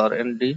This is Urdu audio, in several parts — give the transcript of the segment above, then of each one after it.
RND।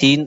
3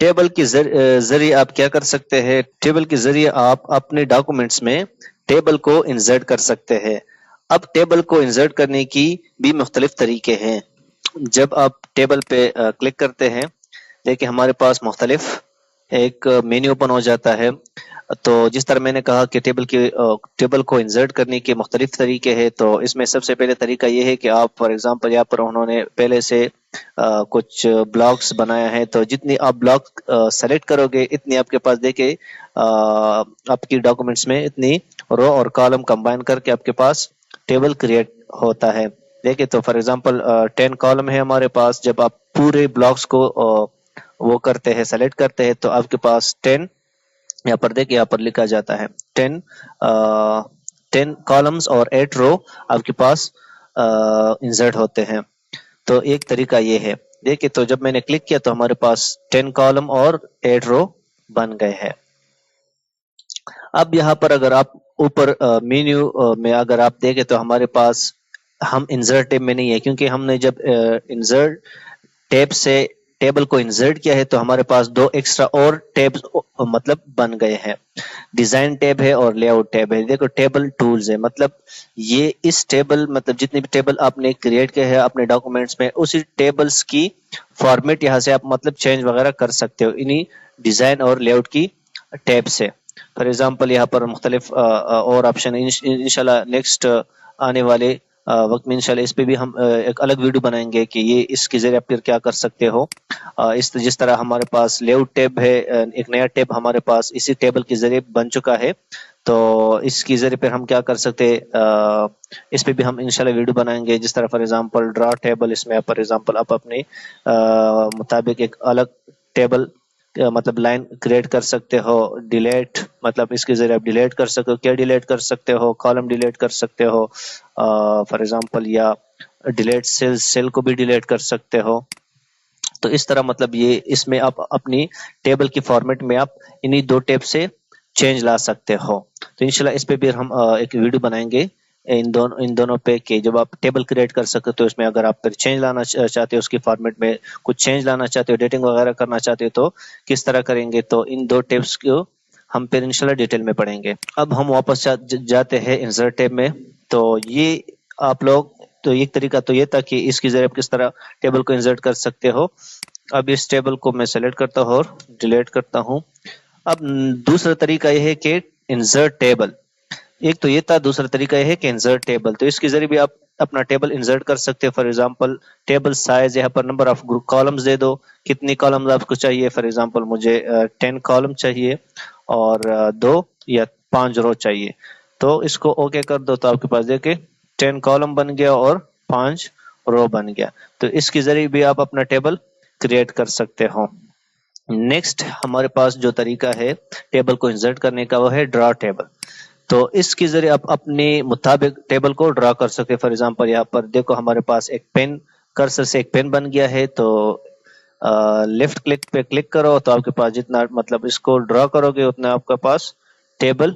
ٹیبل کے ذریعے آپ کیا کر سکتے ہیں، ٹیبل کے ذریعے آپ اپنے ڈاکومنٹس میں ٹیبل کو انسرٹ کر سکتے ہیں۔ اب ٹیبل کو انسرٹ کرنے کی بھی مختلف طریقے ہیں۔ جب آپ ٹیبل پہ کلک کرتے ہیں، دیکھیں ہمارے پاس مختلف ایک مینیو اوپن ہو جاتا ہے۔ تو جس طرح میں نے کہا کہ ٹیبل کو انسرٹ کرنے کے مختلف طریقے ہیں، تو اس میں سب سے پہلے طریقہ یہ ہے کہ آپ فار ایگزامپل یہاں پر انہوں نے پہلے سے کچھ بلاکس بنایا ہے، تو جتنی آپ بلاک سلیکٹ کرو گے اتنی آپ کے پاس دیکھیں آپ کی ڈاکومنٹس میں اتنی رو اور کالم کمبائن کر کے آپ کے پاس ٹیبل کریٹ ہوتا ہے۔ دیکھیں تو فار ایگزامپل 10 کالم ہے ہمارے پاس، جب آپ پورے بلاکس کو وہ کرتے ہیں سلیکٹ کرتے ہیں تو آپ کے پاس 10 یہاں پر دیکھیں، یہاں پر لکھا جاتا ہے 10 کالمز اور 8 رو آپ کے پاس انسرٹ ہوتے ہیں۔ تو ایک طریقہ یہ ہے، دیکھیں تو جب میں نے کلک کیا تو ہمارے پاس 10 کالم اور 8 رو بن گئے ہیں۔ اب یہاں پر اگر آپ اوپر مینیو میں اگر آپ دیکھیں تو ہمارے پاس ہم انسرٹ ٹیب میں نہیں ہے، کیونکہ ہم نے جب انسرٹ ٹیب سے ٹیبل کو انسرٹ کیا ہے تو ہمارے پاس 2 ایکسٹرا اور ٹیبز مطلب بن گئے ہیں۔ ڈیزائن ٹیب ہے اور لے آؤٹ ٹیب ہے۔ دیکھو ٹیبل ٹولز ہے، مطلب یہ اس ٹیبل مطلب جتنے بھی ٹیبل آپ نے کریٹ کیا ہے اپنے ڈاکومنٹس میں، اسی ٹیبلز کی فارمیٹ یہاں سے آپ مطلب چینج وغیرہ کر سکتے ہو انہی ڈیزائن اور لے آؤٹ کی ٹیب سے۔ فار ایگزامپل یہاں پر مختلف اور آپشن انشاءاللہ نیکسٹ آنے والے وقت میں انشاءاللہ اس پہ بھی ہم ایک الگ ویڈیو بنائیں گے کہ یہ اس کے ذریعے آپ پھر کیا کر سکتے ہو۔ جس طرح ہمارے پاس لے آؤٹ ٹیب ہے، ایک نیا ٹیب ہمارے پاس اسی ٹیبل کے ذریعے بن چکا ہے، تو اس کے ذریعے پھر ہم کیا کر سکتے، اس پہ بھی ہم انشاءاللہ ویڈیو بنائیں گے۔ جس طرح فار ایگزامپل ڈرا ٹیبل، اس میں فار ایگزامپل آپ اپنے مطابق ایک الگ ٹیبل مطلب لائن کریٹ کر سکتے ہو۔ ڈیلیٹ مطلب اس کے ذریعے آپ ڈیلیٹ کر سکتے ہو، کیا ڈیلیٹ کر سکتے ہو، کالم ڈیلیٹ کر سکتے ہو فار ایگزامپل، یا ڈیلیٹ سیل کو بھی ڈیلیٹ کر سکتے ہو۔ تو اس طرح مطلب یہ اس میں آپ اپنی ٹیبل کی فارمیٹ میں آپ انہی 2 ٹیب سے چینج لا سکتے ہو۔ تو انشاءاللہ اس پہ بھی ہم ایک ویڈیو بنائیں گے ان دونوں پہ کہ جب آپ ٹیبل کریٹ کر سکتے تو اس میں اگر آپ پھر چینج لانا چاہتے ہو، اس کی فارمیٹ میں کچھ چینج لانا چاہتے ہو، ایڈیٹنگ وغیرہ کرنا چاہتے ہو تو کس طرح کریں گے، تو ان 2 ٹیبس کو ہم پھر انشاءاللہ ڈیٹیل میں پڑھیں گے۔ اب ہم واپس جاتے ہیں انسرٹ ٹیب میں۔ تو یہ آپ لوگ تو ایک طریقہ تو یہ تھا کہ اس کے ذریعے آپ کس طرح ٹیبل کو انسرٹ کر سکتے ہو۔ اب اس ٹیبل کو میں سلیکٹ کرتا ہوں اور ڈیلیٹ کرتا ہوں۔ اب دوسرا طریقہ یہ ہے کہ انسرٹ ٹیبل، ایک تو یہ تھا، دوسرا طریقہ یہ ہے کہ انسرٹ ٹیبل، تو اس کے ذریعے بھی آپ اپنا ٹیبل انسرٹ کر سکتے ہیں۔ فار ایگزامپل ٹیبل سائز، یہاں پر نمبر آف کالمز دے دو، کتنی کالمز آپ کو چاہیے، فار ایگزامپل مجھے 10 کالم چاہیے اور 2 یا 5 رو چاہیے، تو اس کو اوکے کر دو تو آپ کے پاس دیکھیں 10 کالم بن گیا اور 5 رو بن گیا۔ تو اس کے ذریعے بھی آپ اپنا ٹیبل کریٹ کر سکتے ہو۔ نیکسٹ ہمارے پاس جو طریقہ ہے ٹیبل کو انسرٹ کرنے کا وہ ہے ڈرا ٹیبل۔ تو اس کے ذریعے آپ اپنے مطابق ٹیبل کو ڈرا کر سکتے ہیں۔ فار ایگزامپل یہاں پر دیکھو ہمارے پاس ایک پین، کرسر سے ایک پین بن گیا ہے، تو لیفٹ کلک پہ کلک کرو تو آپ کے پاس جتنا مطلب اس کو ڈرا کرو گے اتنا آپ کے پاس ٹیبل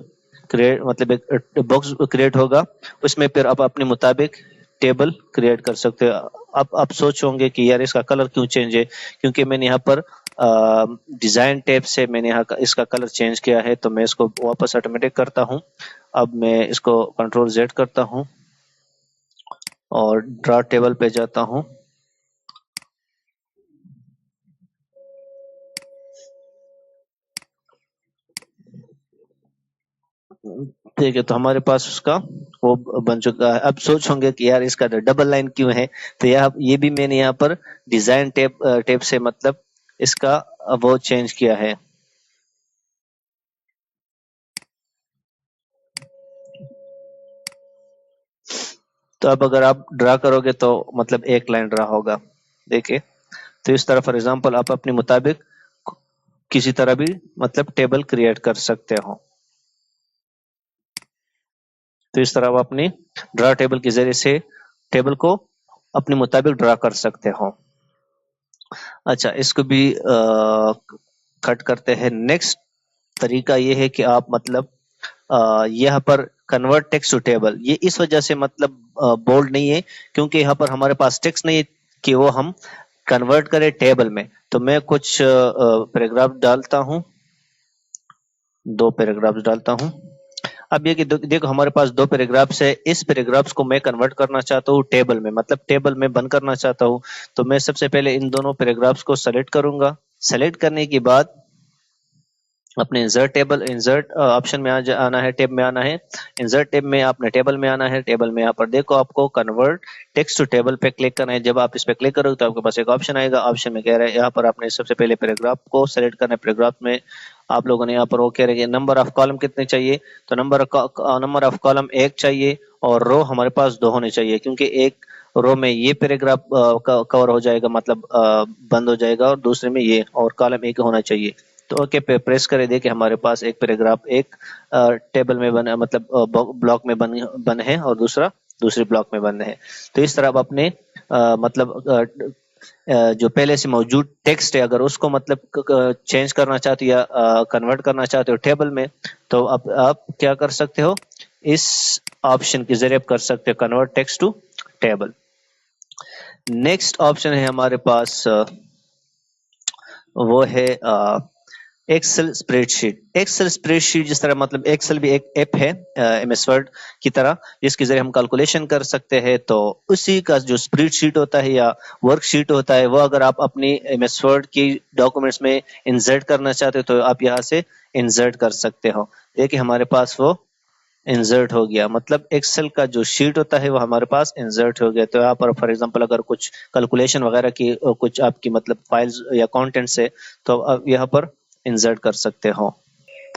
کریٹ مطلب ایک باکس کریٹ ہوگا، اس میں پھر آپ اپنے مطابق ٹیبل کریٹ کر سکتے ہو۔ اب آپ سوچو گے کہ یار اس کا کلر کیوں چینج ہے، کیونکہ میں نے یہاں پر ڈیزائن ٹیب سے میں نے یہاں اس کا کلر چینج کیا ہے، تو میں اس کو واپس آٹومیٹک کرتا ہوں۔ اب میں اس کو کنٹرول زیڈ کرتا ہوں اور ڈرا ٹیبل پہ جاتا ہوں۔ ٹھیک ہے، تو ہمارے پاس اس کا وہ بن چکا ہے۔ اب سوچوں گے کہ یار اس کا ڈبل لائن کیوں ہے، تو یہ بھی میں نے یہاں پر ڈیزائن ٹیب سے مطلب اس کا وہ چینج کیا ہے۔ تو اب اگر آپ ڈرا کرو گے تو مطلب ایک لائن ڈرا ہوگا، دیکھیں تو اس طرح فار ایگزامپل آپ اپنے مطابق کسی طرح بھی مطلب ٹیبل کریٹ کر سکتے ہو۔ تو اس طرح آپ اپنی ڈرا ٹیبل کے ذریعے سے ٹیبل کو اپنے مطابق ڈرا کر سکتے ہو۔ اچھا، اس کو بھی کٹ کرتے ہیں۔ نیکسٹ طریقہ یہ ہے کہ آپ مطلب یہاں پر کنورٹ ٹیکسٹ ٹو ٹیبل، یہ اس وجہ سے مطلب بولڈ نہیں ہے کیونکہ یہاں پر ہمارے پاس ٹیکسٹ نہیں ہے کہ وہ ہم کنورٹ کرے ٹیبل میں. تو میں کچھ پیراگراف ڈالتا ہوں, 2 پیراگراف ڈالتا ہوں. اب یہ کہ دیکھو ہمارے پاس 2 پیراگرافس ہے, اس پیراگرافس کو میں کنورٹ کرنا چاہتا ہوں ٹیبل میں, مطلب ٹیبل میں بند کرنا چاہتا ہوں. تو میں سب سے پہلے ان دونوں پیراگرافس کو سلیکٹ کروں گا. سلیکٹ کرنے کے بعد اپنے انسرٹ ٹیبل, انسرٹ آپشن میں آنا ہے, ٹیب میں آنا ہے. انسرٹ ٹیب میں آپ نے ٹیبل میں آنا ہے. ٹیبل میں یہاں پر دیکھو آپ کو کنورٹ ٹیکسٹ ٹو ٹیبل پہ کلک کرنا ہے. جب آپ اس پہ کلک کرو گے تو آپ کے پاس ایک آپشن آئے گا. آپشن میں کہہ رہا ہے یہاں پر آپ نے سب سے پہلے پیراگراف کو سلیکٹ کرنا ہے. پیراگراف میں آپ لوگوں نے یہاں پر وہ کہہ رہے ہیں نمبر آف کالم کتنے چاہیے, تو نمبر آف کالم 1 چاہیے, اور رو ہمارے پاس 2 ہونے چاہیے, کیونکہ ایک رو میں یہ پیراگراف کور ہو جائے گا, مطلب بند ہو جائے گا, اور دوسرے میں یہ, اور کالم 1 ہونا چاہیے. تو اوکے پہ پریس کرے دے کہ ہمارے پاس ایک پیراگراف ایک ٹیبل میں بنا, مطلب بلاک میں بن ہے, اور دوسری بلاک میں بند ہے. تو اس طرح آپ اپنے مطلب جو پہلے سے موجود ٹیکسٹ ہے اگر اس کو مطلب چینج کرنا چاہتے یا کنورٹ کرنا چاہتے ہو ٹیبل میں, تو اب آپ کیا کر سکتے ہو, اس آپشن کے ذریعے کر سکتے ہو convert text to table. Next option ہے ہمارے پاس, وہ ہے Excel spreadsheet. Excel spreadsheet جس طرح, مطلب ایکسل بھی ایک ایپ ہے ایم ایس ورڈ کی طرح, جس کے ذریعے ہم کیلکولیشن کر سکتے ہیں. تو اسی کا جو اسپریڈ شیٹ ہوتا ہے یا ورک شیٹ ہوتا ہے, وہ اگر آپ اپنی ایم ایس ورڈ کی ڈاکومنٹس میں انسرٹ کرنا چاہتے ہو تو آپ یہاں سے انسرٹ کر سکتے ہو. دیکھیں ہمارے پاس وہ انسرٹ ہو گیا, مطلب ایکسل کا جو شیٹ ہوتا ہے وہ ہمارے پاس انسرٹ ہو گیا. تو یہاں پر فار ایگزامپل اگر کچھ کیلکولیشن وغیرہ کی کچھ آپ کی مطلب فائلز یا کانٹینٹس ہے تو آپ یہاں پر انسرٹ کر سکتے ہو.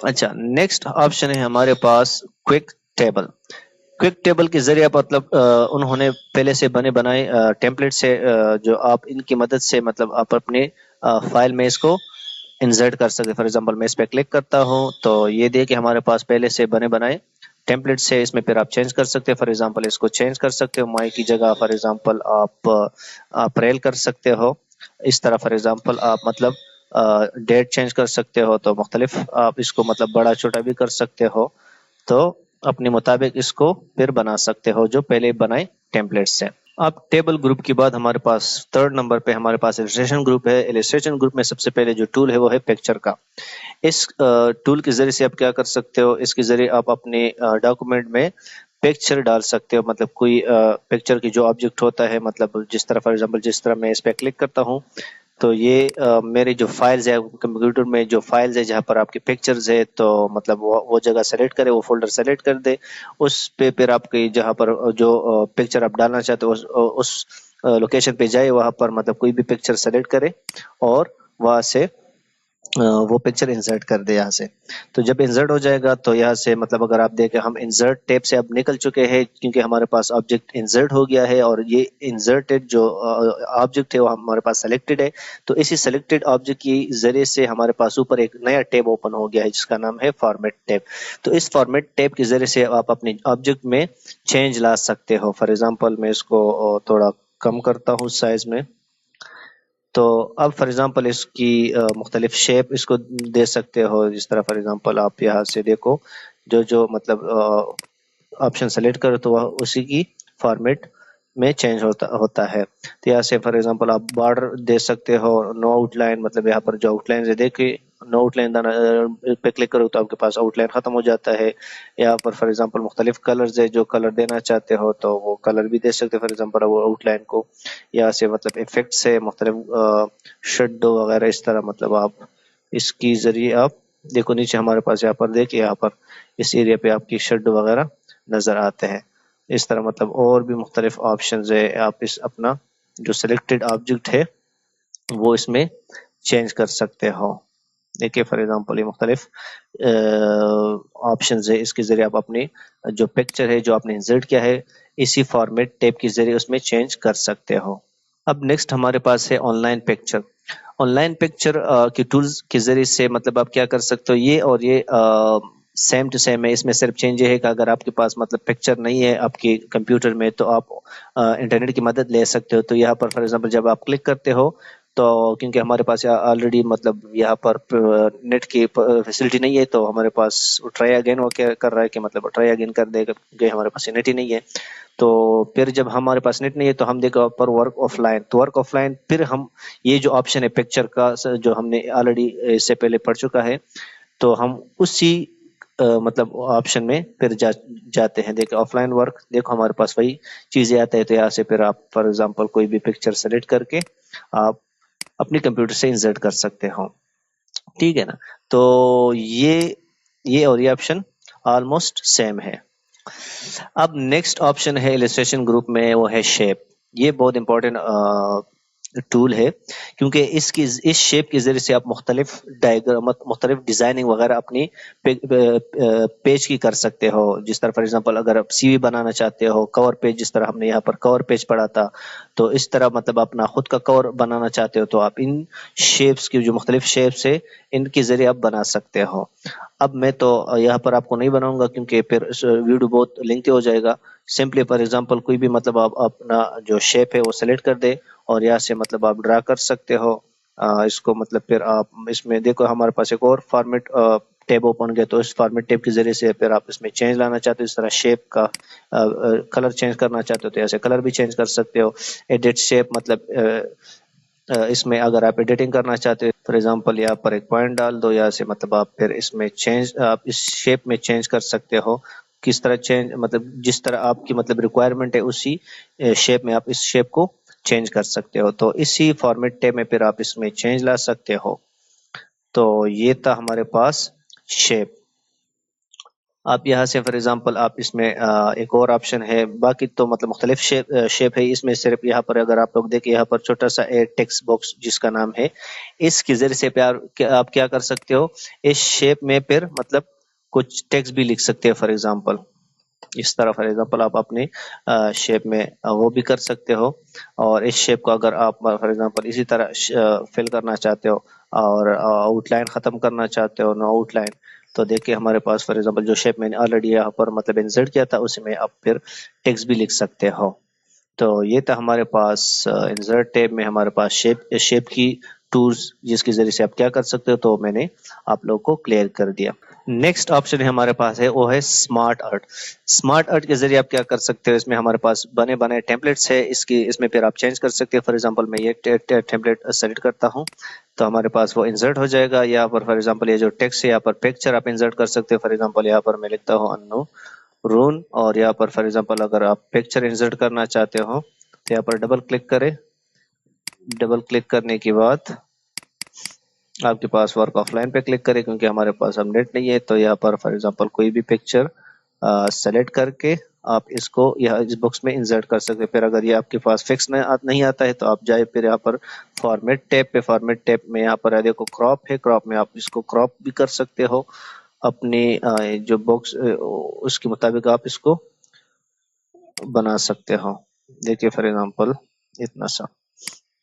اچھا, نیکسٹ آپشن ہے ہمارے پاس کوئک ٹیبل. کوئک ٹیبل کے ذریعے مطلب انہوں نے پہلے سے بنائے ٹیمپلیٹ سے, جو آپ ان کی مدد سے مطلب آپ اپنے فائل میں اس کو انسرٹ کر سکتے. فار ایگزامپل میں اس پہ کلک کرتا ہوں تو یہ دیکھیں ہمارے پاس پہلے سے بنائے ٹیمپلیٹ سے, اس میں پھر آپ چینج کر سکتے ہیں. فار ایگزامپل اس کو چینج کر سکتے ہو, مائی کی جگہ فار ایگزامپل آپ اپریل کر سکتے ہو. اس طرح فار ایگزامپل آپ مطلب ڈیٹ چینج کر سکتے ہو, تو مختلف آپ اس کو مطلب بڑا چھوٹا بھی کر سکتے ہو. تو اپنے مطابق اس کو پھر بنا سکتے ہو جو پہلے بنائے ٹیمپلیٹ سے. اب ٹیبل گروپ کے بعد ہمارے پاس 3rd نمبر پہ ہمارے پاس السٹریشن گروپ ہے. السٹریشن گروپ میں سب سے پہلے جو ٹول ہے وہ ہے پکچر کا. اس ٹول کے ذریعے سے آپ کیا کر سکتے ہو, اس کے ذریعے آپ اپنے ڈاکومنٹ میں پکچر ڈال سکتے ہو. مطلب کوئی پکچر کی جو آبجیکٹ ہوتا ہے, مطلب جس طرح فار ایگزامپل جس طرح میں اس پہ کلک کرتا ہوں تو یہ میرے جو فائلز ہے کمپیوٹر میں, جو فائلز ہے جہاں پر آپ کے پکچرز ہے, تو مطلب وہ جگہ سلیکٹ کرے, وہ فولڈر سلیکٹ کر دے. اس پہ پھر آپ کی جہاں پر جو پکچر آپ ڈالنا چاہتے ہو اس لوکیشن پہ جائے, وہاں پر مطلب کوئی بھی پکچر سلیکٹ کرے اور وہاں سے وہ پکچر انسرٹ کر دے یہاں سے. تو جب انسرٹ ہو جائے گا تو یہاں سے مطلب اگر آپ دیکھیں ہم انسرٹ ٹیب سے اب نکل چکے ہیں, کیونکہ ہمارے پاس آبجیکٹ انسرٹ ہو گیا ہے, اور یہ انسرٹڈ جو آبجیکٹ ہے وہ ہمارے پاس سلیکٹڈ ہے. تو اسی سلیکٹڈ آبجیکٹ کی ذریعے سے ہمارے پاس اوپر ایک نیا ٹیب اوپن ہو گیا ہے جس کا نام ہے فارمیٹ ٹیب. تو اس فارمیٹ ٹیب کے ذریعے سے آپ اپنے آبجیکٹ میں چینج لا سکتے ہو. فار ایگزامپل میں اس کو تھوڑا کم کرتا ہوں سائز میں, تو اب فار ایگزامپل اس کی مختلف شیپ اس کو دے سکتے ہو. جس طرح فار ایگزامپل آپ یہاں سے دیکھو جو مطلب آپشن سلیکٹ کرو تو وہ اسی کی فارمیٹ میں چینج ہوتا ہے. تو یہاں سے فار ایگزامپل آپ بارڈر دے سکتے ہو, نو آؤٹ لائن, مطلب یہاں پر جو آؤٹ لائن ہے دیکھیں نو آؤٹ لائن پہ کلک کرو تو آپ کے پاس آؤٹ لائن ختم ہو جاتا ہے. یہاں پر فار ایگزامپل مختلف کلرز ہے, جو کلر دینا چاہتے ہو تو وہ کلر بھی دے سکتے. فار ایگزامپل وہ آؤٹ لائن کو یہاں سے مطلب افیکٹ سے مختلف شیڈو وغیرہ اس طرح مطلب آپ اس کی ذریعے آپ دیکھو نیچے ہمارے پاس یہاں پر دیکھیں یہاں پر اس ایریا پہ آپ کی شیڈو وغیرہ نظر آتے ہیں. اس طرح مطلب اور بھی مختلف آپشنز ہے, آپ اس اپنا جو سلیکٹڈ آبجیکٹ ہے وہ اس میں چینج کر سکتے ہو. دیکھیے فار ایگزامپل یہ مختلف آپشنز ہے, اس کے ذریعے آپ اپنی جو پکچر ہے جو آپ نے انسرٹ کیا ہے اسی فارمیٹ ٹیب کے ذریعے اس میں چینج کر سکتے ہو. اب نیکسٹ ہمارے پاس ہے on line picture. On line picture کے ٹولز کے ذریعے سے مطلب آپ کیا کر سکتے ہو, یہ اور یہ سیم ٹو سیم ہے. اس میں صرف چینج یہ ہے کہ اگر آپ کے پاس مطلب پکچر نہیں ہے آپ کے کمپیوٹر میں تو آپ انٹرنیٹ کی مدد لے سکتے ہو. تو یہاں پر فار ایگزامپل جب آپ کلک کرتے ہو تو کیونکہ ہمارے پاس آلریڈی مطلب یہاں پر نیٹ کی فیسلٹی نہیں ہے، تو ہمارے پاس ٹرائی اگین وہ کیا کر رہا ہے کہ مطلب ٹرائی اگین کر دے گا کہ ہمارے پاس نیٹ ہی نہیں ہے. تو پھر جب ہمارے پاس نیٹ نہیں ہے تو ہم دیکھو پر ورک آف لائن، تو ورک آف لائن پھر ہم یہ جو آپشن ہے پکچر کا جو ہم نے آلریڈی اس سے پہلے پڑھ چکا ہے، تو ہم اسی مطلب آپشن میں پھر جاتے ہیں. دیکھیں آف لائن ورک، دیکھو ہمارے پاس وہی چیزیں آتا ہے. تو یہاں سے پھر آپ فار ایگزامپل کوئی بھی پکچر سلیکٹ کر کے آپ اپنی کمپیوٹر سے انسرٹ کر سکتے ہو. ٹھیک ہے نا. تو یہ اور یہ آپشن آلموسٹ سیم ہے. اب نیکسٹ آپشن ہے السٹریشن گروپ میں، وہ ہے شیپ. یہ بہت امپورٹنٹ ٹول ہے، کیونکہ اس شیپ کے ذریعے سے آپ مختلف مختلف ڈیزائننگ وغیرہ اپنی پیج کی کر سکتے ہو. جس طرح فار ایگزامپل اگر آپ سی وی بنانا چاہتے ہو، کور پیج، جس طرح ہم نے یہاں پر کور پیج پڑھا تھا، تو اس طرح مطلب اپنا خود کا کور بنانا چاہتے ہو تو آپ ان شیپس کی جو مختلف شیپس ہے ان کے ذریعے آپ بنا سکتے ہو. اب میں تو یہاں پر آپ کو نہیں بناؤں گا کیونکہ پھر ویڈیو بہت لینتھی ہو جائے گا. سمپلی فار ایگزامپل کوئی بھی مطلب آپ اپنا جو شیپ ہے وہ سلیکٹ کر دے اور یہاں سے مطلب آپ ڈرا کر سکتے ہو اس کو. مطلب پھر آپ اس میں دیکھو ہمارے پاس ایک اور فارمیٹ ٹیب اوپن گیا، تو اس فارمیٹ ٹیب کے ذریعے سے پھر آپ اس میں چینج لانا چاہتے ہو، اس طرح شیپ کا کلر چینج کرنا چاہتے ہو تو ایسے کلر بھی چینج کر سکتے ہو. ایڈٹ شیپ مطلب اس میں اگر آپ ایڈیٹنگ کرنا چاہتے ہو فار ایگزامپل یہاں پر ایک پوائنٹ ڈال دو، یہاں سے مطلب آپ پھر اس میں چینج آپ اس شیپ میں چینج کر سکتے ہو. کس طرح چینج مطلب جس طرح آپ کی مطلب ریکوائرمنٹ ہے اسی شیپ میں آپ اس شیپ کو چینج کر سکتے ہو. تو اسی فارمیٹ ٹیب میں پھر آپ اس میں چینج لا سکتے ہو. تو یہ تھا ہمارے پاس شیپ. آپ یہاں سے فار ایگزامپل آپ اس میں ایک اور آپشن ہے، باقی تو مطلب مختلف شیپ ہے. اس میں صرف یہاں پر اگر آپ لوگ دیکھیں یہاں پر چھوٹا سا ایڈ ٹیکسٹ باکس جس کا نام ہے، اس کے ذریعے سے آپ کیا کر سکتے ہو، اس شیپ میں پھر مطلب کچھ ٹیکسٹ بھی لکھ سکتے ہیں. فار ایگزامپل اس طرح فار ایگزامپل آپ اپنے شیپ میں وہ بھی کر سکتے ہو. اور اس شیپ کو اگر آپ فار ایگزامپل اسی طرح فل کرنا چاہتے ہو اور آؤٹ لائن ختم کرنا چاہتے ہو، نو آؤٹ لائن، تو دیکھیں ہمارے پاس فار ایگزامپل جو شیپ میں نے آلریڈی یہاں پر مطلب انسرٹ کیا تھا اسی میں آپ پھر ٹیکسٹ بھی لکھ سکتے ہو. تو یہ تھا ہمارے پاس انسرٹ ٹیب میں ہمارے پاس شیپ کی ٹولز جس کے ذریعے سے آپ کیا کر سکتے ہو. تو میں نے آپ لوگ کو کلیئر کر دیا. نیکسٹ آپشن ہمارے پاس ہے وہ ہے اسمارٹ آرٹ. اسمارٹ آرٹ کے ذریعے آپ کیا کر سکتے ہو، اس میں ہمارے پاس بنے بنے ٹیمپلیٹس ہے، اس میں پھر آپ چینج کر سکتے ہیں. فار ایگزامپل میں یہ ٹیمپلیٹ سیلیکٹ کرتا ہوں تو ہمارے پاس وہ انسرٹ ہو جائے گا. یہاں پر فار ایگزامپل یہ جو ٹیکسٹ ہے یہاں پر پکچر آپ انسرٹ کر سکتے ہیں. فار ایگزامپل یہاں پر میں لکھتا ہوں انو رون، اور یہاں پر فار ایگزامپل اگر آپ پکچر انسرٹ کرنا چاہتے ہو تو یہاں پر ڈبل کلک کریں. ڈبل کلک کرنے کے بعد آپ کے پاس ورک آف لائن پہ کلک کریں کیونکہ ہمارے پاس اب نیٹ نہیں ہے. تو یہاں پر فار ایگزامپل کوئی بھی پکچر سلیکٹ کر کے آپ اس کو یہاں اس باکس میں انسرٹ کر سکتے. پھر اگر یہ آپ کے پاس فکس نہیں آتا ہے تو آپ جائے پھر یہاں پر فارمیٹ ٹیب پہ. فارمیٹ ٹیب میں یہاں پر دیکھو کراپ ہے، کراپ میں آپ اس کو کراپ بھی کر سکتے ہو اپنی جو باکس اس کے مطابق آپ اس کو بنا سکتے ہو. دیکھیے فار ایگزامپل اتنا سا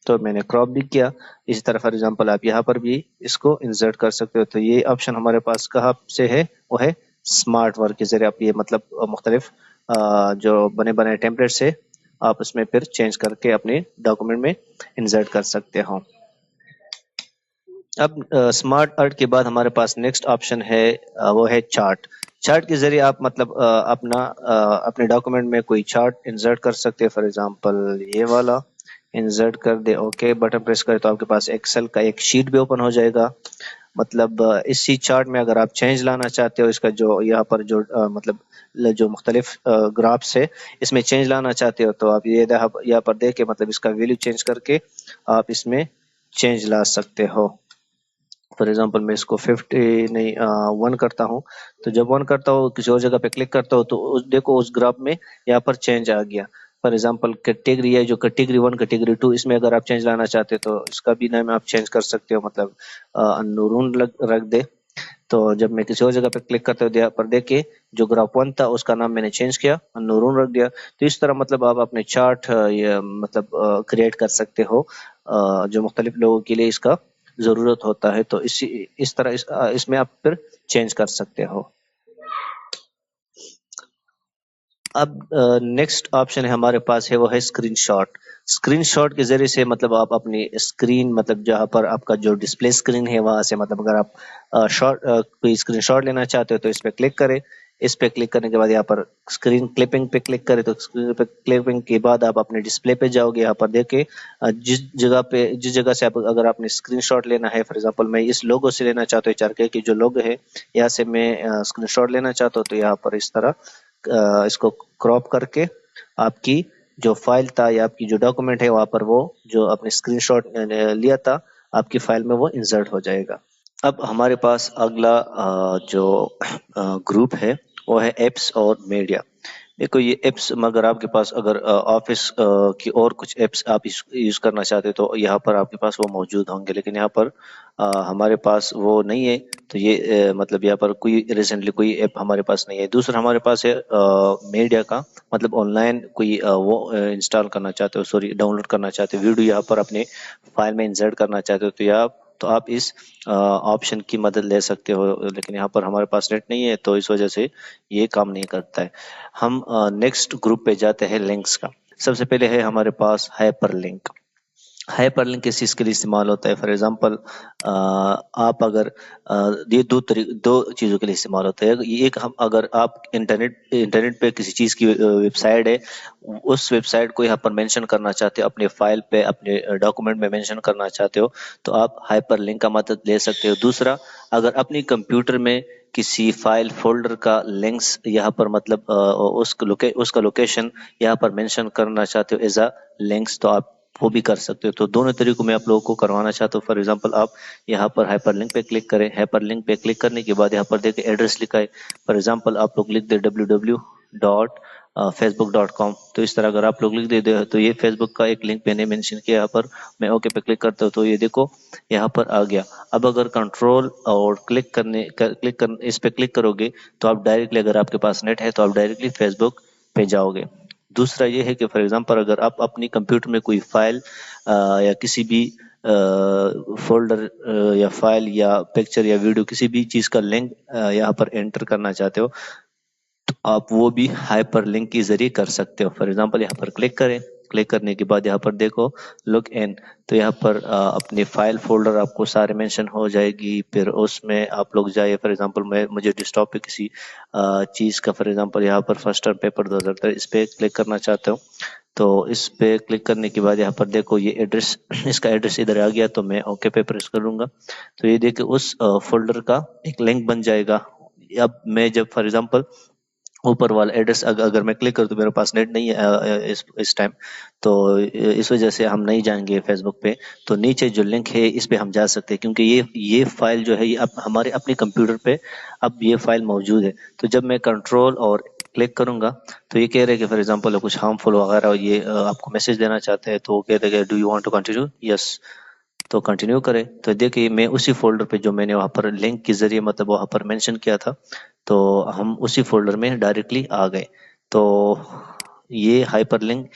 تو میں نے کراپ بھی کیا. اسی طرح فار ایگزامپل آپ یہاں پر بھی اس کو انسرٹ کر سکتے ہو. تو یہ آپشن ہمارے پاس کہاں سے ہے، وہ ہے اسمارٹ ورک کے ذریعے آپ یہ مطلب مختلف جو بنے بنے ٹیمپلیٹس ہے آپ اس میں پھر چینج کر کے اپنے ڈاکومنٹ میں انسرٹ کر سکتے ہو. اب اسمارٹ آرٹ کے بعد ہمارے پاس نیکسٹ آپشن ہے وہ ہے چارٹ. چارٹ کے ذریعے آپ مطلب اپنے ڈاکومنٹ میں کوئی چارٹ انسرٹ کر سکتے ہیں. فار ایگزامپل یہ والا انسرٹ کر دے، اوکے بٹن پریس کرے تو آپ کے پاس ایکسل کا ایک شیٹ بھی اوپن ہو جائے گا. مطلب اسی چارٹ میں اگر آپ چینج لانا چاہتے ہو، اس کا جو یہاں پر جو مطلب جو مختلف گرافس ہے اس میں چینج لانا چاہتے ہو تو آپ یہ یہاں پر دیکھ کے مطلب اس کا ویلیو چینج کر کے آپ اس میں چینج لا سکتے ہو. فار ایگزامپل میں اس کو 50 نہیں 1 کرتا ہوں. تو جب 1 کرتا ہوں کسی اور جگہ پہ کلک کرتا ہوں تو دیکھو اس گراف میں یہاں پر چینج آ گیا. فار ایگزامپل کیٹیگری ہے جو کیٹیگری 1 کیٹیگری 2 اس میں اگر آپ چینج لانا چاہتے تو اس کا بھی نام آپ چینج کر سکتے ہو. مطلب انورون رکھ دے. تو جب میں کسی اور جگہ پہ کلک کرتا ہوں یہاں پر دیکھیں جو گراف 1 تھا اس کا نام میں نے چینج کیا، انورون رکھ دیا. تو اس طرح مطلب آپ اپنے چارٹ مطلب کریٹ کر سکتے ہو جو مختلف لوگوں کے لیے اس کا ضرورت ہوتا ہے. تو اس طرح اس میں آپ پھر چینج کر سکتے ہو. اب نیکسٹ آپشن ہے ہمارے پاس ہے وہ ہے اسکرین شاٹ. اسکرین شاٹ کے ذریعے سے مطلب آپ اپنی اسکرین مطلب جہاں پر آپ کا جو ڈسپلے اسکرین ہے وہاں سے مطلب اگر آپ کوئی اسکرین شاٹ لینا چاہتے ہو تو اس پہ کلک کریں. اس پہ کلک کرنے کے بعد یہاں پر اسکرین کلپنگ پہ کلک کریں تو اسکرین پہ کلپنگ کے بعد آپ اپنے ڈسپلے پہ جاؤ گے. یہاں پر دیکھیں جس جگہ سے اگر آپ نے اسکرین شاٹ لینا ہے، فار ایگزامپل میں اس لوگو سے لینا چاہتا ہوں، چرکے کی جو لوگو ہے یہاں سے میں اسکرین شاٹ لینا چاہتا ہوں، تو یہاں پر اس طرح اس کو کراپ کر کے آپ کی جو فائل تھا یا آپ کی جو ڈاکومنٹ ہے وہاں پر وہ جو آپ نے اسکرین شاٹ لیا تھا آپ کی فائل میں وہ انسرٹ ہو جائے گا. اب ہمارے پاس اگلا جو گروپ ہے وہ ہے ایپس اور میڈیا. دیکھو یہ ایپس مگر آپ کے پاس اگر آفس کی اور کچھ ایپس آپ یوز کرنا چاہتے تو یہاں پر آپ کے پاس وہ موجود ہوں گے، لیکن یہاں پر ہمارے پاس وہ نہیں ہے. تو یہ مطلب یہاں پر کوئی ریسنٹلی کوئی ایپ ہمارے پاس نہیں ہے. دوسرا ہمارے پاس ہے میڈیا کا، مطلب آن لائن کوئی وہ انسٹال کرنا چاہتے ہو، سوری ڈاؤن لوڈ کرنا چاہتے ہو، ویڈیو یہاں پر اپنے فائل میں انسرٹ کرنا چاہتے ہو تو آپ اس آپشن کی مدد لے سکتے ہو، لیکن یہاں پر ہمارے پاس نیٹ نہیں ہے تو اس وجہ سے یہ کام نہیں کرتا ہے. ہم نیکسٹ گروپ پہ جاتے ہیں لنکس کا. سب سے پہلے ہے ہمارے پاس ہائپر لنک. ہائپر لنک کس چیز کے لیے استعمال ہوتا ہے؟ فار ایگزامپل آپ اگر یہ دو چیزوں کے لیے استعمال ہوتا ہے. ایک ہم اگر آپ انٹرنیٹ پہ کسی چیز کی ویب سائٹ ہے، اس ویب سائٹ کو یہاں پر مینشن کرنا چاہتے ہو، اپنے فائل پہ اپنے ڈاکومنٹ میں مینشن کرنا چاہتے ہو تو آپ ہائپر لنک کا مدد لے سکتے ہو. دوسرا، اگر اپنی کمپیوٹر میں کسی فائل فولڈر کا لنکس یہاں پر مطلب اس کا لوکیشن یہاں پر مینشن کرنا چاہتے ہو ایز اے لنکس تو آپ وہ بھی کر سکتے ہو. تو دونوں طریقوں میں آپ لوگوں کو کروانا چاہتے ہو. فار ایگزامپل آپ یہاں پر ہائپر لنک پہ کلک کریں. ہائپر لنک پہ کلک کرنے کے بعد یہاں پر دیکھیں ایڈریس لکھا ہے. فار ایگزامپل آپ لوگ لکھ دیں www.facebook.com. تو اس طرح اگر آپ لوگ لکھ دے تو یہ فیس بک کا ایک لنک میں نے مینشن کیا. یہاں پر میں اوکے پہ کلک کرتا ہوں تو یہ دیکھو یہاں پر آ گیا. اب اگر کنٹرول اور اس پہ کلک کرو گے تو آپ ڈائریکٹلی، اگر آپ کے پاس نیٹ ہے تو آپ ڈائریکٹلی فیس بک پہ جاؤ گے. دوسرا یہ ہے کہ فار ایگزامپل اگر آپ اپنی کمپیوٹر میں کوئی فائل یا کسی بھی فولڈر یا فائل یا پکچر یا ویڈیو کسی بھی چیز کا لنک یہاں پر انٹر کرنا چاہتے ہو تو آپ وہ بھی ہائپر لنک کے ذریعے کر سکتے ہو. فار ایگزامپل یہاں پر کلک کریں. کلک کرنے کے بعد یہاں پر دیکھو لک ان، تو یہاں پر اپنے فائل فولڈر آپ کو سارے مینشن ہو جائے گی. پھر اس میں آپ لوگ جائے. فار ایگزامپل مجھے ڈیسکٹاپ پہ کسی چیز کا، فار ایگزامپل یہاں پر فرسٹ ٹرم پیپر 2013 اس پہ کلک کرنا چاہتے ہو تو اس پہ کلک کرنے کے بعد یہاں پر دیکھو یہ ایڈریس، اس کا ایڈریس ادھر آ گیا تو میں اوکے پہ پریس کروں گا تو یہ دیکھیں اس فولڈر کا ایک لنک بن جائے گا. اب میں جب فار ایگزامپل اوپر والا ایڈریس اگر میں کلک کروں تو میرے پاس نیٹ نہیں ہے اس ٹائم، تو اس وجہ سے ہم نہیں جائیں گے فیس بک پہ. تو نیچے جو لنک ہے اس پہ ہم جا سکتے ہیں کیونکہ یہ فائل جو ہے یہ اب ہمارے اپنے کمپیوٹر پہ اب یہ فائل موجود ہے. تو جب میں کنٹرول اور کلک کروں گا تو یہ کہہ رہے کہ فار ایگزامپل کچھ ہارمفل وغیرہ یہ آپ کو میسج دینا چاہتے ہیں تو وہ کہہ رہے کہ do you want to continue, yes تو کنٹینیو کرے. تو دیکھیں میں اسی فولڈر پہ جو میں نے وہاں پر لنک کے ذریعے مطلب وہاں پر مینشن کیا تھا تو ہم اسی فولڈر میں ڈائریکٹلی آ گئے. تو یہ ہائپر لنک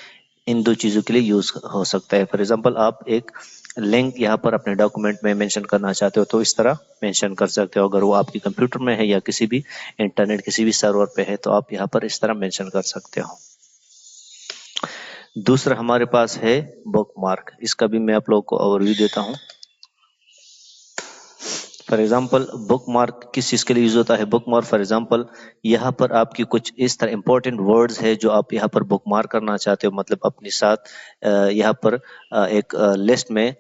ان دو چیزوں کے لیے یوز ہو سکتا ہے. فار ایگزامپل آپ ایک لنک یہاں پر اپنے ڈاکومنٹ میں مینشن کرنا چاہتے ہو تو اس طرح مینشن کر سکتے ہو. اگر وہ آپ کی کمپیوٹر میں ہے یا کسی بھی انٹرنیٹ کسی بھی سرور پہ ہے تو آپ یہاں پر اس طرح مینشن کر سکتے ہو. دوسرا ہمارے پاس ہے بک مارک. اس کا بھی میں آپ لوگوں کو اوور ویو دیتا ہوں. فار ایگزامپل بک مارک کس چیز کے لیے یوز ہوتا ہے؟ بک مارک فار ایگزامپل یہاں پر آپ کی کچھ اس طرح امپورٹنٹ ورڈز ہے جو آپ یہاں پر بک مارک کرنا چاہتے ہو، مطلب اپنے ساتھ یہاں پر ایک لسٹ میں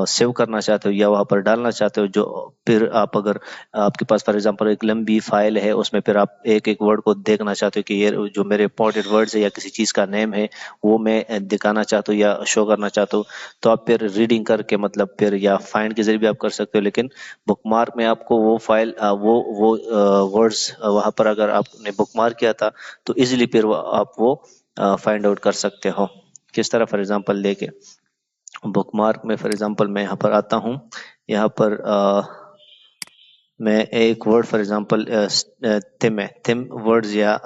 سیو کرنا چاہتے ہو یا وہاں پر ڈالنا چاہتے ہو. جو پھر آپ اگر آپ کے پاس فار ایگزامپل ایک لمبی فائل ہے اس میں پھر آپ ایک ایک ورڈ کو دیکھنا چاہتے ہو کہ یہ جو میرے امپورٹنٹ ورڈز ہے یا کسی چیز کا نیم ہے وہ میں دکھانا چاہتا ہوں یا شو کرنا چاہتا ہوں تو آپ پھر ریڈنگ کر کے مطلب پھر یا فائنڈ کے ذریعے بھی آپ کر سکتے ہو. لیکن بک مارک میں آپ کو وہ فائل وہ ورڈز وہاں پر اگر آپ نے بک مارک کیا تھا تو ایزیلی پھر آپ وہ فائنڈ آؤٹ کر سکتے ہو. کس طرح؟ فار ایگزامپل لے کے بک مارک میں فار ایگزامپل میں یہاں پر آتا ہوں. یہاں پر میں ایک word for example thumb words یا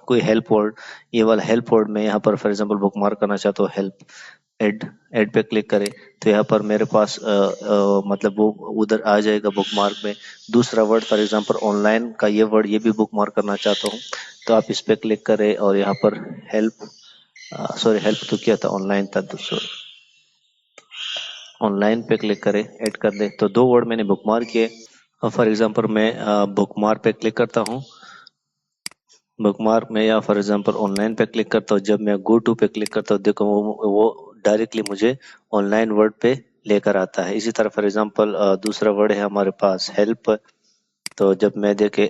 کوئی ہیلپ ورڈ، یہ والا ہیلپ ورڈ میں یہاں پر فار ایگزامپل بک مارک کرنا چاہتا ہوں. ہیلپ ایڈ پہ کلک کرے تو یہاں پر میرے پاس مطلب وہ ادھر آ جائے گا بک مارک میں. دوسرا word for example on line کا یہ ورڈ یہ بھی بک مارک کرنا چاہتا ہوں تو آپ اس پہ کلک کرے اور یہاں پر ہیلپ سوری ہیلپ تو کیا تھا، آن لائن تھا، سوری آن لائن پہ کلک کرے، ایڈ کر دے. تو دو ورڈ میں نے بک مارک کیے. فار ایگزامپل میں بک مارک پہ کلک کرتا ہوں، بک مارک میں، یا فار ایگزامپل آن لائن پہ کلک کرتا ہوں. جب میں گو ٹو پہ کلک کرتا ہوں، دیکھو وہ ڈائریکٹلی مجھے آن لائن ورڈ پہ لے کر آتا ہے. اسی طرح فار ایگزامپل دوسرا ورڈ ہے ہمارے پاس ہیلپ. تو جب میں دیکھے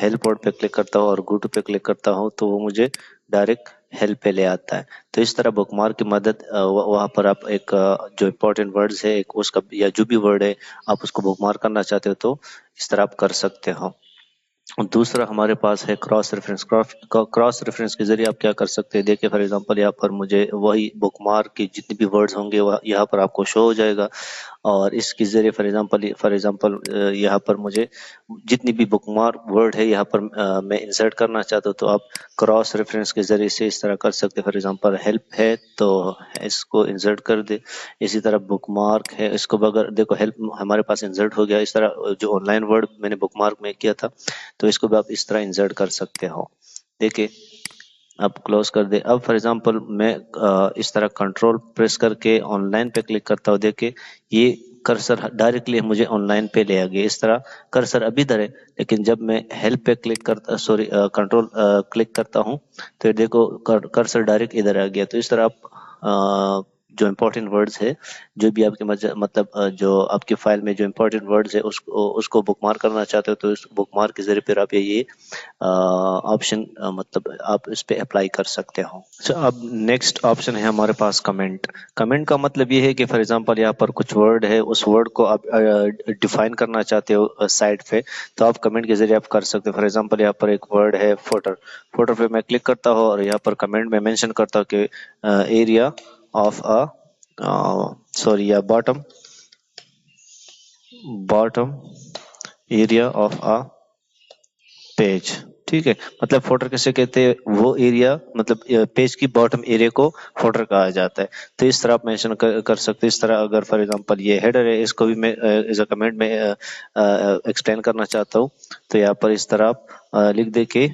ہیلپ ورڈ پہ کلک کرتا ہوں اور گو ٹو پہ کلک کرتا ہوں تو وہ مجھے ڈائریکٹ ہیلپ پہ لے آتا ہے. تو اس طرح بک مارک کی مدد وہاں پر آپ ایک جو امپورٹنٹ ورڈز ہے ایک اس کا یا جو بھی ورڈ ہے آپ اس کو بک مارک کرنا چاہتے ہو تو اس طرح آپ کر سکتے ہو. دوسرا ہمارے پاس ہے کراس ریفرنس. کراس ریفرنس کے ذریعے آپ کیا کر سکتے ہیں، دیکھیں فار ایگزامپل یہاں پر مجھے وہی بک مارک کی جتنے بھی ورڈز ہوں گے یہاں پر آپ کو شو ہو جائے گا. اور اس کے ذریعے فار ایگزامپل یہاں پر مجھے جتنی بھی بک مارک ورڈ ہے یہاں پر میں انسرٹ کرنا چاہتا ہوں تو آپ کراس ریفرنس کے ذریعے سے اس طرح کر سکتے. فار ایگزامپل ہیلپ ہے تو اس کو انسرٹ کر دے. اسی طرح بک مارک ہے، اس کو اگر دیکھو ہیلپ ہمارے پاس انسرٹ ہو گیا. اس طرح جو آن لائن ورڈ میں نے بک مارک میں کیا تھا تو اس کو بھی آپ اس طرح انسرٹ کر سکتے ہو. دیکھیں اب کلوز کر دے. اب فار ایگزامپل میں اس طرح کنٹرول پریس کر کے آن لائن پہ کلک کرتا ہوں. دیکھیں یہ کرسر ڈائریکٹلی مجھے آن لائن پہ لے آ گیا. اس طرح کرسر ابھی ادھر ہے لیکن جب میں ہیلپ پہ کلک کرتا کنٹرول کلک کرتا ہوں تو دیکھو کرسر ڈائریکٹ ادھر آ گیا. تو اس طرح آپ جو امپورٹنٹ ورڈز ہے جو بھی آپ کے مطلب جو آپ کی فائل میں جو امپورٹنٹ ورڈز ہے اس کو بک مارک کرنا چاہتے ہو تو اس بک مارک کے ذریعے پھر آپ یہ آپشن مطلب آپ اس پہ اپلائی کر سکتے ہو. اب نیکسٹ آپشن ہے ہمارے پاس کمنٹ. کمنٹ کا مطلب یہ ہے کہ فار ایگزامپل یہاں پر کچھ ورڈ ہے، اس ورڈ کو آپ ڈیفائن کرنا چاہتے ہو سائٹ پہ تو آپ کمنٹ کے ذریعے آپ کر سکتے ہو. فار ایگزامپل یہاں پر ایک ورڈ ہے فوٹر. فوٹر پہ میں کلک کرتا ہوں اور یہاں پر کمنٹ میں مینشن کرتا ہوں کہ ایریا آف سوری یا باٹم ایریا آف پیج. ٹھیک ہے، مطلب فوٹر کیسے کہتے ہیں، وہ ایریا مطلب پیج کی باٹم ایریا کو فوٹر کہا جاتا ہے. تو اس طرح آپ مینشن کر سکتے. اس طرح اگر فار ایگزامپل یہ ہیڈر ہے اس کو بھی میں ایز اے کمنٹ میں ایکسپلین کرنا چاہتا ہوں تو یہاں پر اس طرح آپ لکھ دے کہ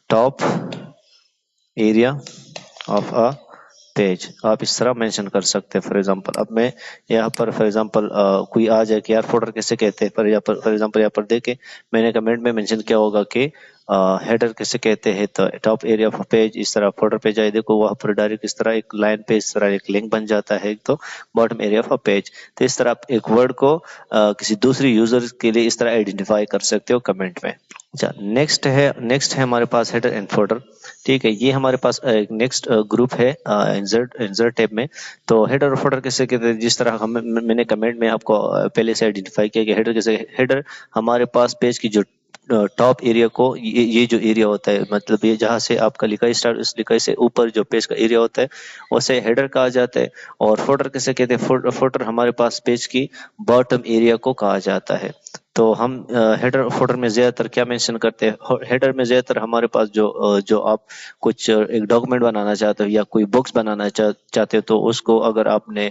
ٹاپ ایریا آف پیج آپ اس طرح مینشن کر سکتے ہیں. فار ایگزامپل اب میں یہاں پر فار ایگزامپل کوئی آ جائے کہ یار فوٹر کیسے کہتے ہیں، فار ایگزامپل یہاں پر دیکھیں میں نے کمنٹ میں مینشن کیا ہوگا کہ ہیڈر کیسے کہتے ہیں تو ٹاپ ایریا آف پیج. اس طرح فوٹر پہ جائے دیکھو وہاں پر ڈائریکٹ اس طرح ایک لائن پہ اس طرح ایک لنک بن جاتا ہے تو باٹم ایریا آف پیج. تو اس طرح آپ ایک ورڈ کو کسی دوسری یوزر کے لیے اس طرح آئیڈینٹیفائی کر سکتے ہو کمنٹ میں. اچھا نیکسٹ ہے ہمارے پاس ہیڈر اینڈ فوٹر. ٹھیک ہے، یہ ہمارے پاس ایک نیکسٹ گروپ ہے انسرٹ ٹیب میں. تو ہیڈر اور فوٹر کیسے کہتے ہیں، جس طرح میں نے کمنٹ میں آپ کو پہلے سے آئیڈینٹیفائی کیا کہ ہیڈر کیسے. ہیڈر ہمارے پاس پیج کی جو ٹاپ ایریا کو یہ جو ایریا ہوتا ہے مطلب یہ جہاں سے آپ کا لکھائی اسٹارٹ اس لکھائی سے اوپر جو پیج کا ایریا ہوتا ہے اسے ہیڈر کہا جاتا ہے. اور فوٹر کیسے کہتے ہیں، فوٹر ہمارے پاس پیج کی باٹم ایریا کو کہا جاتا ہے. تو ہم ہیڈر فوٹر میں زیادہ تر کیا مینشن کرتے ہیں، ہیڈر میں زیادہ تر ہمارے پاس جو آپ کچھ ایک ڈاکومنٹ بنانا چاہتے ہو یا کوئی بکس بنانا چاہتے ہو تو اس کو اگر آپ نے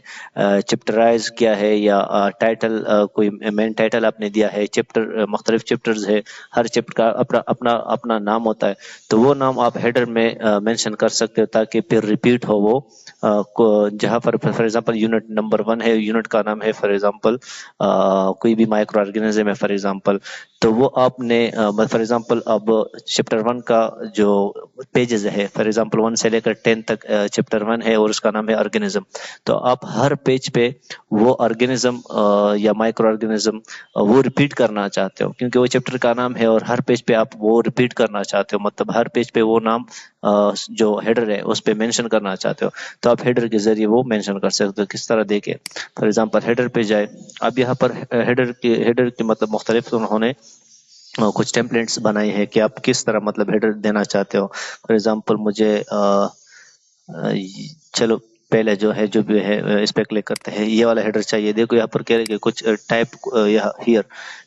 چپٹرائز کیا ہے یا ٹائٹل کوئی مین ٹائٹل آپ نے دیا ہے، چپٹر مختلف چپٹرز ہے، ہر چپٹر کا اپنا نام ہوتا ہے تو وہ نام آپ ہیڈر میں مینشن کر سکتے ہو تاکہ پھر ریپیٹ ہو وہ جہاں پر فار ایگزامپل یونٹ نمبر 1 ہے، یونٹ کا نام ہے فار ایگزامپل کوئی بھی مائکرو آرگینزم ہے فار ایگزامپل تو وہ آپ نے فار ایگزامپل اب چیپٹر 1 کا جو پیجز ہے فار ایگزامپل 1 سے لے کر 10 تک چیپٹر 1 ہے اور اس کا نام ہے آرگینزم. تو آپ ہر پیج پہ وہ آرگینزم یا مائکرو آرگینزم وہ ریپیٹ کرنا چاہتے ہو کیونکہ وہ چیپٹر کا نام ہے اور ہر پیج پہ آپ وہ ریپیٹ کرنا چاہتے ہو مطلب ہر پیج پہ وہ نام جو ہیڈر ہے اس پہ مینشن کرنا چاہتے ہو تو آپ ہیڈر کے ذریعے وہ مینشن کر سکتے ہو. کس طرح دیکھیں فار ایگزامپل ہیڈر پہ جائے. اب یہاں پر ہیڈر کی مطلب مختلف انہوں نے کچھ ٹیمپلیٹس بنائی ہے کہ آپ کس طرح مطلب ہیڈر دینا چاہتے ہو. فار ایگزامپل مجھے چلو پہلے جو بھی ہے اس پہ کلک کرتے ہیں یہ والا ہیڈر چاہیے. دیکھو یہاں پر کہہ رہے کہ کچھ ٹائپ ہیئر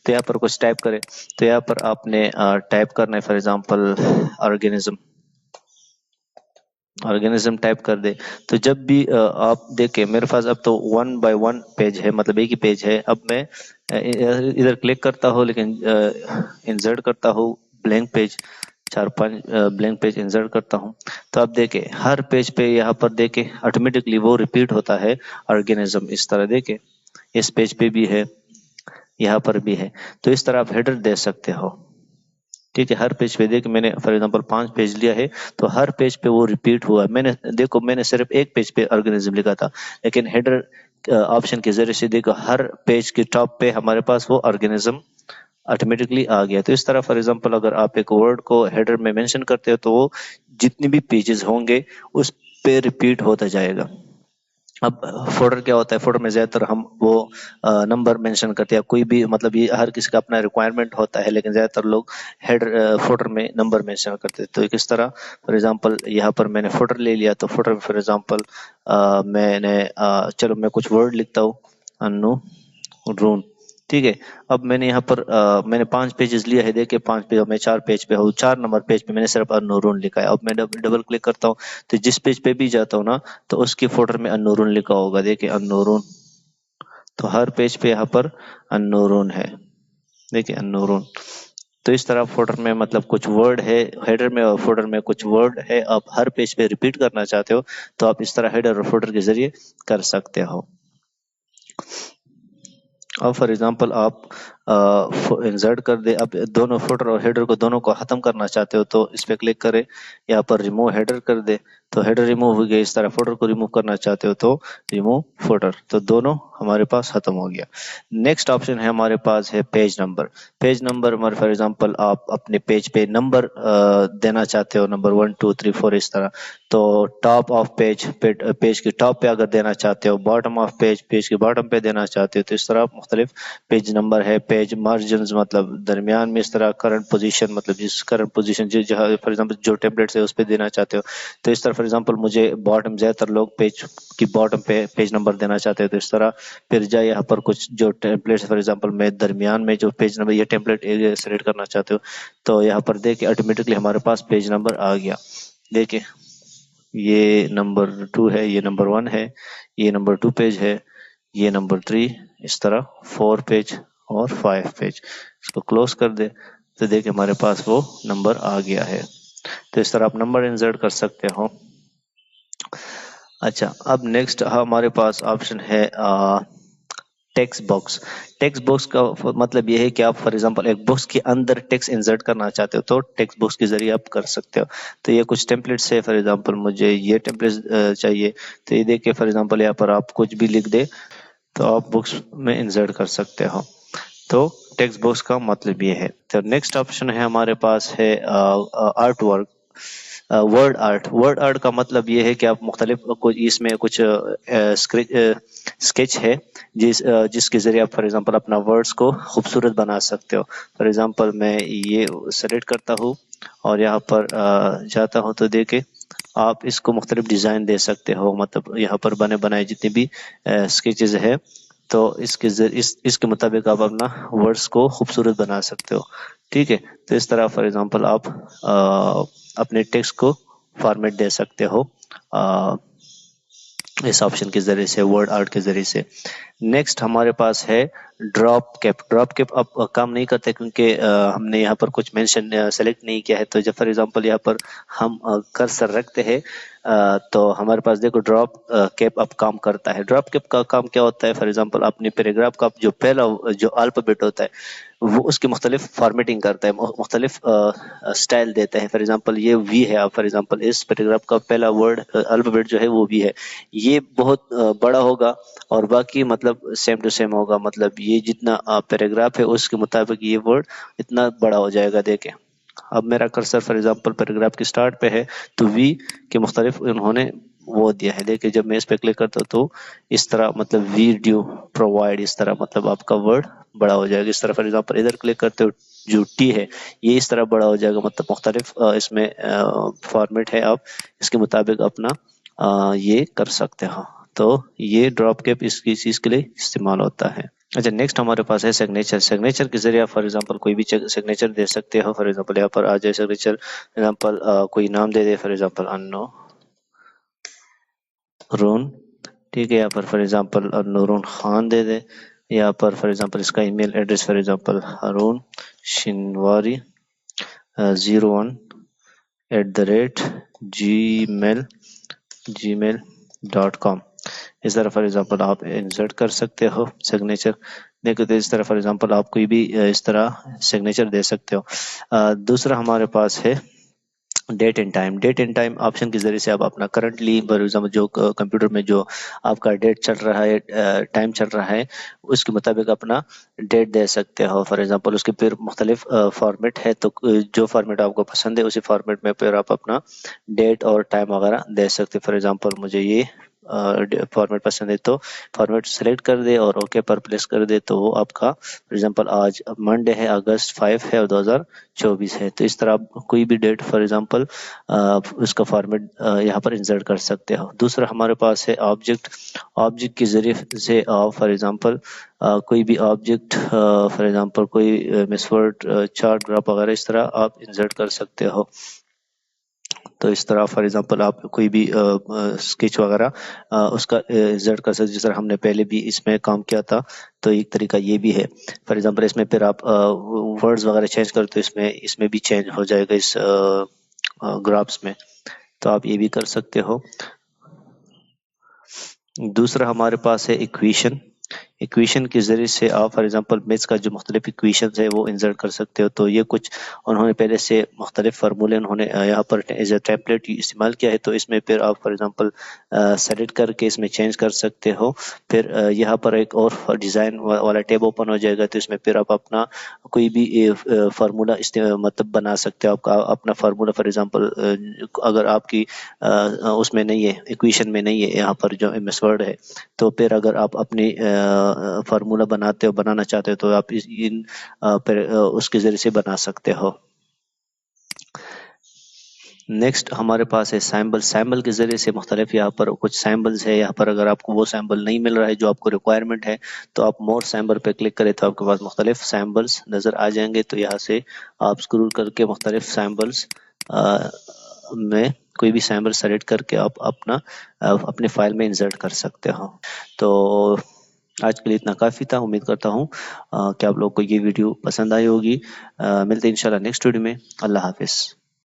تو یہاں پر کچھ ٹائپ کرے تو یہاں پر آپ نے ٹائپ کرنا ہے فار ایگزامپل آرگینزم ٹائپ کر دے. تو جب بھی آپ دیکھیں میرے پاس اب تو 1 by 1 پیج ہے مطلب ایک ہی پیج ہے. اب میں ادھر کلک کرتا ہوں لیکن انسرٹ کرتا ہوں blank page 4-5 blank page insert کرتا ہوں تو آپ دیکھیں ہر پیج پہ یہاں پر دیکھیں آٹومیٹکلی وہ ریپیٹ ہوتا ہے آرگینزم. اس طرح دیکھیں اس پیج پہ بھی ہے, یہاں پر بھی ہے. تو اس طرح آپ ہیڈر دے سکتے ہو. ٹھیک ہے, ہر پیج پہ دیکھ میں نے فار ایگزامپل 5 پیج لیا ہے تو ہر پیج پہ وہ ریپیٹ ہوا. میں نے دیکھو میں نے صرف ایک پیج پہ آرگینزم لکھا تھا, لیکن ہیڈر آپشن کے ذریعے سے دیکھو ہر پیج کے ٹاپ پہ ہمارے پاس وہ آرگینزم آٹومیٹکلی آ گیا. تو اس طرح فار ایگزامپل اگر آپ ایک ورڈ کو ہیڈر میں مینشن کرتے ہو تو وہ جتنی بھی پیجز ہوں گے اس پہ ریپیٹ ہوتا جائے گا. اب فوٹر کیا ہوتا ہے, فوٹر میں زیادہ تر ہم وہ نمبر مینشن کرتے ہیں, کوئی بھی مطلب یہ ہر کسی کا اپنا ریکوائرمنٹ ہوتا ہے, لیکن زیادہ تر لوگ ہیڈر فوٹر میں نمبر مینشن کرتے ہیں. تو کس طرح فار ایگزامپل یہاں پر میں نے فوٹر لے لیا تو فوٹر فار ایگزامپل میں نے چلو میں کچھ ورڈ لکھتا ہوں, انو رون. ٹھیک ہے, اب میں نے یہاں پر میں نے 5 پیجز لیا ہے, دیکھیں 5 پیج میں 4 پیج پہ ہوں, 4 نمبر پیج پہ میں نے صرف انورون لکھا ہے. اب میں ڈبل کلک کرتا ہوں تو جس پیج پہ بھی جاتا ہوں نا تو اس کی فوٹر میں انورون لکھا ہوگا, دیکھیں انورون. تو ہر پیج پہ یہاں پر انورون ہے, دیکھیں انورون. تو اس طرح فوٹر میں مطلب کچھ ورڈ ہے ہیڈر میں اور فوٹر میں کچھ ورڈ ہے, آپ ہر پیج پہ ریپیٹ کرنا چاہتے ہو تو آپ اس طرح ہیڈر اور فوٹر کے ذریعے کر سکتے ہو. اب فار ایگزامپل آپ انسرٹ کر دے, اب دونوں فوٹر اور ہیڈر کو دونوں کو ختم کرنا چاہتے ہو تو اس پہ کلک کرے, یہاں پر ریمو ہیڈر کر دے تو ہیڈر ریمو ہو گیا. اس طرح فوٹر کو ریمو کرنا چاہتے ہو تو ریمو فوٹر, تو دونوں ہمارے پاس ختم ہو گیا. نیکسٹ آپشن ہے ہمارے پاس ہے page number. Page number for example آپ اپنے پیج پہ نمبر دینا چاہتے ہو, نمبر 1 2 3 4 اس طرح. تو ٹاپ آف پیج پیج کے ٹاپ پہ اگر دینا چاہتے ہو, باٹم آف پیج کے باٹم پہ دینا چاہتے ہو, تو اس طرح مختلف پیج نمبر ہے. پیج مارجنز مطلب درمیان میں, اس طرح کرنٹ پوزیشن مطلب جس کرنٹ پوزیشن جہاں فار ایگزامپل جو ٹیمپلیٹس ہے اس پہ دینا چاہتے ہو تو اس طرح فار ایگزامپل مجھے باٹم, زیادہ تر لوگ پیج کی باٹم پہ پیج نمبر دینا چاہتے ہیں تو اس طرح پھر جائے یہاں پر کچھ جو ٹیمپلیٹس فار ایگزامپل میں درمیان میں جو پیج نمبر یہ ٹیمپلیٹ سلیکٹ کرنا چاہتے ہو تو یہاں پر دیکھیں آٹومیٹکلی ہمارے پاس پیج نمبر آ گیا. دیکھیں یہ نمبر 2 ہے, یہ نمبر 1 ہے, یہ نمبر 2 پیج ہے, یہ نمبر 3, اس طرح 4 پیج اور 5 پیج. اس کو کلوز کر دے تو دیکھیں ہمارے پاس وہ نمبر آ گیا ہے. تو اس طرح آپ نمبر انسرٹ کر سکتے ہو. اچھا, اب نیکسٹ ہمارے پاس آپشن ہے ٹیکسٹ باکس. ٹیکسٹ باکس کا مطلب یہ ہے کہ آپ فار ایگزامپل ایک باکس کے اندر ٹیکسٹ انسرٹ کرنا چاہتے ہو تو ٹیکسٹ باکس کے ذریعے آپ کر سکتے ہو. تو یہ کچھ ٹیمپلیٹس ہے, فار ایگزامپل مجھے یہ ٹیمپلیٹ چاہیے تو یہ دیکھیں فار ایگزامپل یہاں پر آپ کچھ بھی لکھ دے تو آپ بکس میں انسرٹ کر سکتے ہو. تو ٹیکسٹ باکس کا مطلب یہ ہے. تو نیکسٹ آپشن ہے ہمارے پاس ہے art work. Word art. Word art کا مطلب یہ ہے کہ آپ مختلف اس میں کچھ اسکیچ ہے جس کے ذریعے آپ فار ایگزامپل اپنا ورڈز کو خوبصورت بنا سکتے ہو. فار ایگزامپل میں یہ سلیکٹ کرتا ہوں اور یہاں پر جاتا ہوں تو دیکھیں آپ اس کو مختلف ڈیزائن دے سکتے ہو, مطلب یہاں پر بنے بنائے جتنے بھی اسکیچز ہے تو اس کے مطابق آپ اپنا ورڈز کو خوبصورت بنا سکتے ہو. ٹھیک ہے, تو اس طرح فار ایگزامپل آپ اپنے ٹیکسٹ کو فارمیٹ دے سکتے ہو اس آپشن کے ذریعے سے, ورڈ آرٹ کے ذریعے سے. نیکسٹ ہمارے پاس ہے ڈراپ کیپ. ڈراپ کیپ اب کام نہیں کرتے کیونکہ ہم نے یہاں پر کچھ مینشن سلیکٹ نہیں کیا ہے. تو جب فار ایگزامپل یہاں پر ہم کرسر رکھتے ہیں تو ہمارے پاس دیکھو ڈراپ کیپ اب کام کرتا ہے. ڈراپ کیپ کا کام کیا ہوتا ہے, فار ایگزامپل اپنے پیراگراف کا جو پہلا جو الفابیٹ ہوتا ہے وہ اس کی مختلف فارمیٹنگ کرتا ہے, مختلف اسٹائل دیتا ہے. فار ایگزامپل یہ وی ہے, آپ فار ایگزامپل اس پیراگراف کا پہلا ورڈ الفابیٹ جو ہے وہ وی ہے, یہ بہت بڑا ہوگا اور باقی مطلب سیم ٹو سیم ہوگا, مطلب یہ جتنا پیراگراف ہے اس کے مطابق یہ ورڈ اتنا بڑا ہو جائے گا. دیکھیں اب میرا کرسر فار ایگزامپل پیراگراف کی سٹارٹ پہ ہے تو وی کے مختلف انہوں نے وہ دیا ہے. دیکھیں جب میں اس پہ کلک کرتا ہوں تو اس طرح مطلب ویڈیو پرووائڈ, اس طرح مطلب آپ کا ورڈ بڑا ہو جائے گا. اس طرح فار ایگزامپل ادھر کلک کرتے ہو جو ٹی ہے یہ اس طرح بڑا ہو جائے گا, مطلب مختلف اس میں فارمیٹ ہے, آپ اس کے مطابق اپنا یہ کر سکتے ہو. تو یہ ڈراپ کیپ اس کی چیز کے لیے استعمال ہوتا ہے. اچھا, نیکسٹ ہمارے پاس ہے سگنیچر. سگنیچر کے ذریعے آپ فار ایگزامپل کوئی بھی سگنیچر دے سکتے ہو. فار ایگزامپل یہاں پر آ جائے سگنیچر, ایگزامپل کوئی نام دے دے, فار ایگزامپل انو رون. ٹھیک ہے, یہاں پر فار ایگزامپل نورون خان دے دے. یہاں پر فار ایگزامپل اس کا email address for example Haroon Shinwari 01 @gmail.com. اس طرح فار ایگزامپل آپ انسرٹ کر سکتے ہو سگنیچر دیکھو تو اس طرح فار ایگزامپل آپ کوئی بھی اس طرح سگنیچر دے سکتے ہو. دوسرا ہمارے پاس ہے date and time. Date and time option کے ذریعے سے آپ اپنا کرنٹلی فار ایگزامپل جو کمپیوٹر میں جو آپ کا ڈیٹ چل رہا ہے ٹائم چل رہا ہے اس کے مطابق اپنا ڈیٹ دے سکتے ہو. فار ایگزامپل اس کے پھر مختلف فارمیٹ ہے تو جو فارمیٹ آپ کو پسند ہے اسی فارمیٹ میں پھر آپ اپنا ڈیٹ اور ٹائم وغیرہ دے سکتے. فار ایگزامپل مجھے یہ فارمیٹ پسند ہے تو فارمیٹ سلیکٹ کر دے اور اوکے پر پلیس کر دے تو وہ آپ کا فار ایگزامپل آج منڈے ہے اگست 5 ہے اور 2024 ہے تو اس طرح آپ کوئی بھی ڈیٹ فار ایگزامپل اس کا فارمیٹ یہاں پر انسرٹ کر سکتے ہو. دوسرا ہمارے پاس ہے آبجیکٹ. آبجیکٹ کے ذریعے سے آپ فار ایگزامپل کوئی بھی آبجیکٹ فار ایگزامپل کوئی مسورڈ چارٹ گراف وغیرہ اس طرح آپ انسرٹ کر سکتے ہو. تو اس طرح فار ایگزامپل آپ کوئی بھی اسکیچ وغیرہ اس کا انسرٹ کر سکتے جس طرح ہم نے پہلے بھی اس میں کام کیا تھا. تو ایک طریقہ یہ بھی ہے. فار ایگزامپل اس میں پھر آپ ورڈز وغیرہ چینج کرتے ہو اس میں بھی چینج ہو جائے گا اس گرافس میں تو آپ یہ بھی کر سکتے ہو. دوسرا ہمارے پاس ہے ایکویشن. ایکویشن کے ذریعے سے آپ فار ایگزامپل میتھس کا جو مختلف ایکویشنز ہے وہ انسرٹ کر سکتے ہو. تو یہ کچھ انہوں نے پہلے سے مختلف فارمولے انہوں نے یہاں پر ایز اے ٹیمپلیٹ استعمال کیا ہے تو اس میں پھر آپ فار ایگزامپل سیلیکٹ کر کے اس میں چینج کر سکتے ہو. پھر یہاں پر ایک اور ڈیزائن والا ٹیب اوپن ہو جائے گا تو اس میں پھر آپ اپنا کوئی بھی فارمولا مطلب بنا سکتے ہو. آپ کا اپنا فارمولا فار ایگزامپل اگر آپ کی اس میں نہیں ہے ایکویشن میں نہیں ہے یہاں پر جو ایم ایس ورڈ ہے تو پھر اگر آپ اپنی فارمولا بنانا چاہتے ہو تو آپ اس کے ذریعے سے بنا سکتے ہو. نیکسٹ ہمارے پاس ہے سیمبل. سیمبل کے ذریعے سے مختلف یہاں پر کچھ سیمبلز ہے. یہاں پر اگر آپ کو وہ سیمبل نہیں مل رہا ہے جو آپ کو ریکوائرمنٹ ہے تو آپ مور سیمبل پہ کلک کریں تو آپ کے پاس مختلف سیمبلز نظر آ جائیں گے. تو یہاں سے آپ اسکرول کر کے مختلف سیمبلز میں کوئی بھی سیمبل سلیکٹ کر کے آپ اپنے فائل میں انسرٹ کر سکتے ہو. تو آج کے لیے اتنا کافی تھا. امید کرتا ہوں کہ آپ لوگوں کو یہ ویڈیو پسند آئی ہوگی. ملتے ہیں انشاءاللہ نیکسٹ ویڈیو میں. اللہ حافظ.